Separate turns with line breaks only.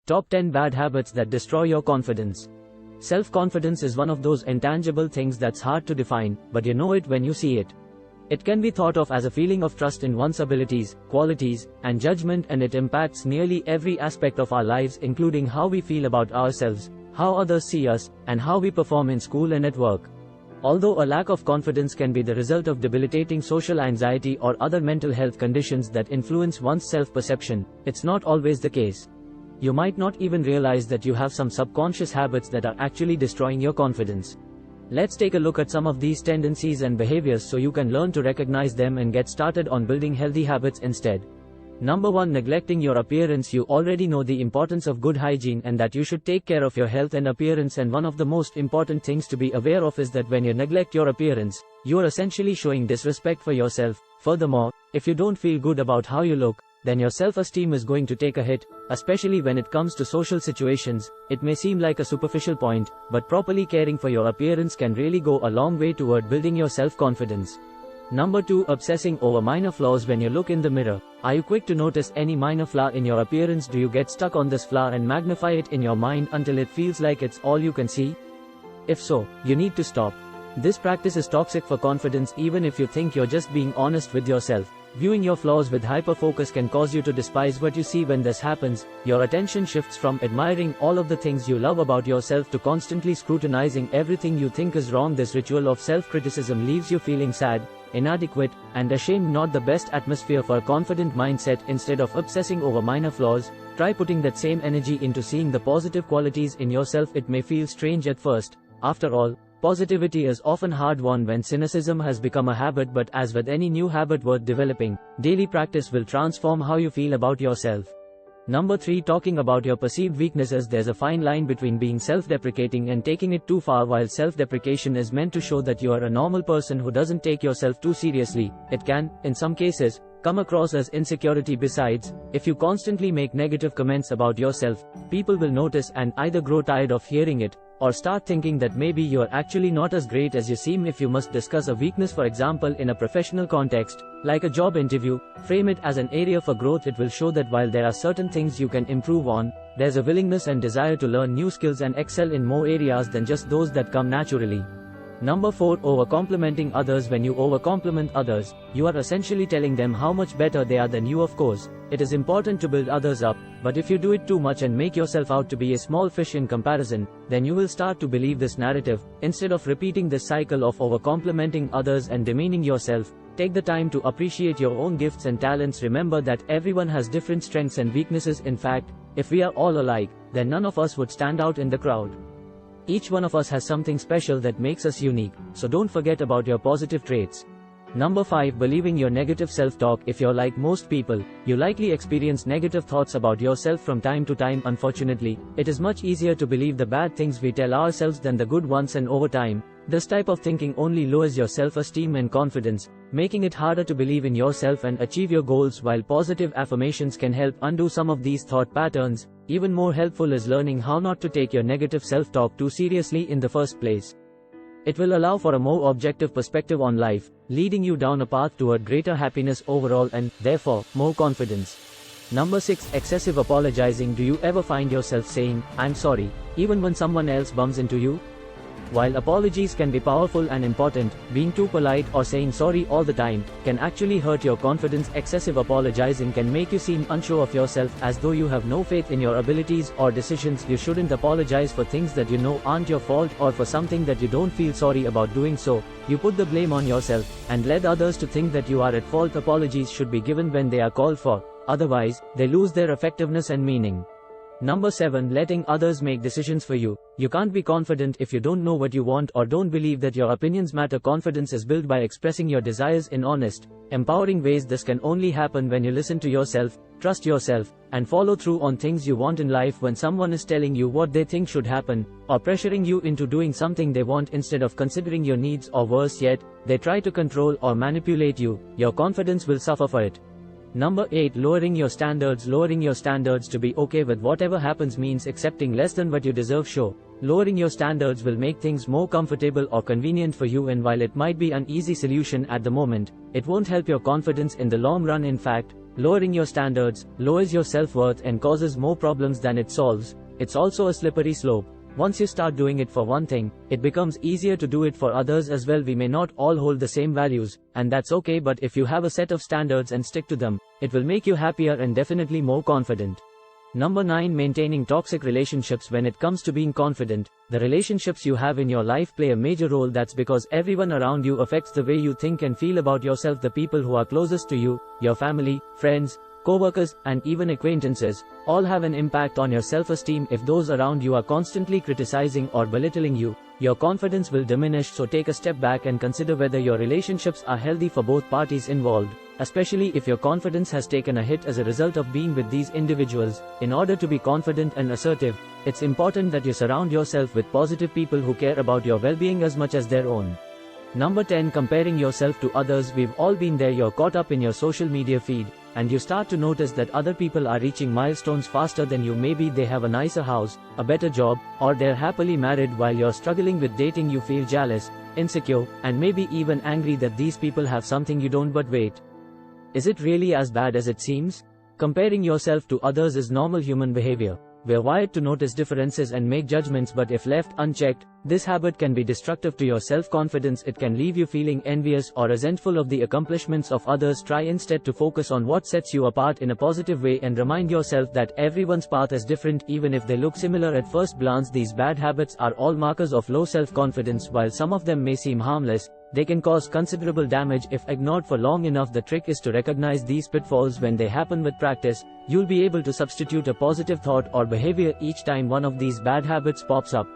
Top 10 Bad Habits That Destroy Your Confidence. Self-confidence is one of those intangible things that's hard to define, but you know it when you see it. It can be thought of as a feeling of trust in one's abilities, qualities, and judgment, and it impacts nearly every aspect of our lives, including how we feel about ourselves, how others see us, and how we perform in school and at work. Although a lack of confidence can be the result of debilitating social anxiety or other mental health conditions that influence one's self-perception, it's not always the case. You might not even realize that you have some subconscious habits that are actually destroying your confidence. Let's take a look at some of these tendencies and behaviors so you can learn to recognize them and get started on building healthy habits instead. Number 1. Neglecting your appearance. You already know the importance of good hygiene and that you should take care of your health and appearance, and one of the most important things to be aware of is that when you neglect your appearance, you are essentially showing disrespect for yourself. Furthermore, if you don't feel good about how you look, then your self-esteem is going to take a hit, especially when it comes to social situations. It may seem like a superficial point, but properly caring for your appearance can really go a long way toward building your self-confidence. Number 2. Obsessing over minor flaws. When you look in the mirror, are you quick to notice any minor flaw in your appearance? Do you get stuck on this flaw and magnify it in your mind until it feels like it's all you can see? If so, you need to stop. This practice is toxic for confidence, even if you think you're just being honest with yourself. Viewing your flaws with hyperfocus can cause you to despise what you see. When this happens, your attention shifts from admiring all of the things you love about yourself to constantly scrutinizing everything you think is wrong. This ritual of self-criticism leaves you feeling sad, inadequate, and ashamed. Not the best atmosphere for a confident mindset. Instead of obsessing over minor flaws, try putting that same energy into seeing the positive qualities in yourself. It may feel strange at first. After all, positivity is often hard-won when cynicism has become a habit, but as with any new habit worth developing, daily practice will transform how you feel about yourself. Number 3. Talking about your perceived weaknesses. There's a fine line between being self-deprecating and taking it too far. While self-deprecation is meant to show that you are a normal person who doesn't take yourself too seriously, it can, in some cases, come across as insecurity. Besides, if you constantly make negative comments about yourself, people will notice and either grow tired of hearing it, or start thinking that maybe you are actually not as great as you seem. If you must discuss a weakness, for example in a professional context, like a job interview, frame it as an area for growth. It will show that while there are certain things you can improve on, there's a willingness and desire to learn new skills and excel in more areas than just those that come naturally. Number 4. Over-complimenting others. When you over-compliment others, you are essentially telling them how much better they are than you. Of course, it is important to build others up, but if you do it too much and make yourself out to be a small fish in comparison, then you will start to believe this narrative. Instead of repeating this cycle of over-complimenting others and demeaning yourself, take the time to appreciate your own gifts and talents. Remember that everyone has different strengths and weaknesses. In fact, if we are all alike, then none of us would stand out in the crowd. Each one of us has something special that makes us unique, so don't forget about your positive traits. Number 5. Believing your negative self-talk. If you're like most people, you likely experience negative thoughts about yourself from time to time. Unfortunately, it is much easier to believe the bad things we tell ourselves than the good ones, and over time, this type of thinking only lowers your self-esteem and confidence, making it harder to believe in yourself and achieve your goals. While positive affirmations can help undo some of these thought patterns, even more helpful is learning how not to take your negative self-talk too seriously in the first place. It will allow for a more objective perspective on life, leading you down a path toward greater happiness overall and, therefore, more confidence. Number 6. Excessive apologizing. Do you ever find yourself saying, "I'm sorry," even when someone else bumps into you? While apologies can be powerful and important, being too polite or saying sorry all the time can actually hurt your confidence. Excessive apologizing can make you seem unsure of yourself, as though you have no faith in your abilities or decisions. You shouldn't apologize for things that you know aren't your fault, or for something that you don't feel sorry about doing so. You put the blame on yourself and led others to think that you are at fault. Apologies should be given when they are called for, otherwise, they lose their effectiveness and meaning. Number 7. Letting others make decisions for you. You can't be confident if you don't know what you want or don't believe that your opinions matter. Confidence is built by expressing your desires in honest, empowering ways. This can only happen when you listen to yourself, trust yourself, and follow through on things you want in life. When someone is telling you what they think should happen, or pressuring you into doing something they want instead of considering your needs, or worse yet, they try to control or manipulate you, your confidence will suffer for it. Number 8. Lowering your standards. Lowering your standards. To be okay with whatever happens means accepting less than what you deserve. Sure, lowering your standards will make things more comfortable or convenient for you, and while it might be an easy solution at the moment, it won't help your confidence in the long run. In fact, Lowering your standards lowers your self-worth and causes more problems than it solves. It's also a slippery slope. Once you start doing it for one thing, it becomes easier to do it for others as well. We may not all hold the same values, and that's okay, but if you have a set of standards and stick to them, it will make you happier and definitely more confident. Number 9. Maintaining toxic relationships. When it comes to being confident, the relationships you have in your life play a major role. That's because everyone around you affects the way you think and feel about yourself. The people who are closest to you, your family, friends, co-workers, and even acquaintances, all have an impact on your self-esteem. If those around you are constantly criticizing or belittling you, your confidence will diminish. So take a step back and consider whether your relationships are healthy for both parties involved, especially if your confidence has taken a hit as a result of being with these individuals. In order to be confident and assertive, it's important that you surround yourself with positive people who care about your well-being as much as their own. Number 10. Comparing yourself to others. We've all been there. You're caught up in your social media feed, and you start to notice that other people are reaching milestones faster than you. Maybe they have a nicer house, a better job, or they're happily married while you're struggling with dating. You feel jealous, insecure, and maybe even angry that these people have something you don't. But wait, is it really as bad as it seems? Comparing yourself to others is normal human behavior. We're wired to notice differences and make judgments, but if left unchecked, this habit can be destructive to your self-confidence. It can leave you feeling envious or resentful of the accomplishments of others. Try instead to focus on what sets you apart in a positive way and remind yourself that everyone's path is different, even if they look similar at first glance. These bad habits are all markers of low self-confidence. While some of them may seem harmless, they can cause considerable damage if ignored for long enough. The trick is to recognize these pitfalls when they happen. With practice, you'll be able to substitute a positive thought or behavior each time one of these bad habits pops up.